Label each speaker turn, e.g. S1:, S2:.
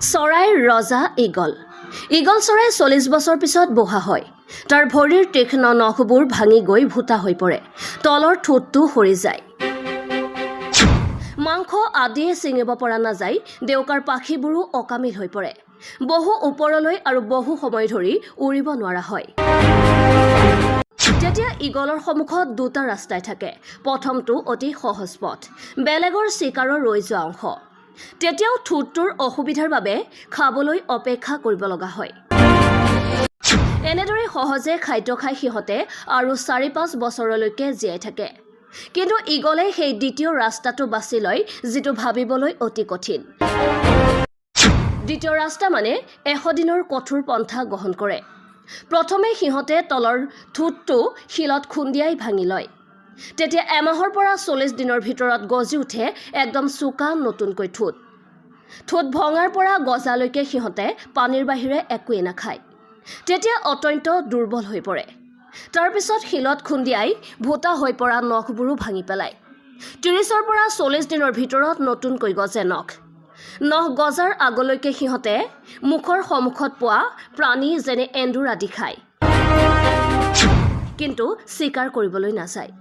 S1: চৰাইৰ ৰজা ঈগল চৰাই 40 বছৰ পিছত বহা হয়। তাৰ ভৰিৰ তীক্ষ্ণ নখবোৰ ভাঙি গৈ ভুটা হৈ পৰে। তলৰ ঠোঁটটো সৰি যায়। মাংস আদিয়ে ছিঙিব পৰা নাযায়। ডেউকাৰ পাখিবোৰো অকামিল হৈ পৰে। বহু ওপৰলৈ আৰু বহু সময় ধৰি উৰিব নোৱাৰা হয়। তেতিয়া ঈগলৰ সন্মুখত দুটা ৰাস্তাই থাকে। প্ৰথমটো অতি সহজ পথ, বেলেগৰ চিকাৰৰ ৰৈ যোৱা অংশ। তেতিয়াও ঠোঁটটোৰ অসুবিধাৰ বাবে খাবলৈ অপেক্ষা কৰিব লগা হয়। এনেদৰে সহজে খাদ্য খাই সিহঁতে আৰু 4-5 বছৰলৈকে জীয়াই থাকে। কিন্তু ঈগলে সেই দ্বিতীয় ৰাস্তাটো বাছি লয়, যিটো ভাবিবলৈ অতি কঠিন। দ্বিতীয় ৰাস্তা মানে 100 দিনৰ কঠোৰ পন্থা গ্ৰহণ কৰে। প্ৰথমে সিহঁতে তলৰ ঠোঁটটো শিলত খুন্দিয়াই ভাঙি লয়। তেতিয়া এমাহৰ পৰা 40 দিনৰ ভিতৰত গজি উঠে একদম চোকা নতুনকৈ ঠোঁট ভঙাৰ পৰা গজালৈকে সিহঁতে পানীৰ বাহিৰে একোৱেই নাখায়। তেতিয়া অত্যন্ত দুৰ্বল হৈ পৰে। তাৰপিছত শিলত খুন্দিয়াই ভুটা হৈ পৰা নখবোৰো ভাঙি পেলায়। 30ৰ পৰা 40 দিনৰ ভিতৰত নতুনকৈ গজে নখ গজাৰ আগলৈকে সিহঁতে মুখৰ সন্মুখত পোৱা প্ৰাণী যেনে এন্দুৰ আদি খায়, কিন্তু চিকাৰ কৰিবলৈ নাযায়।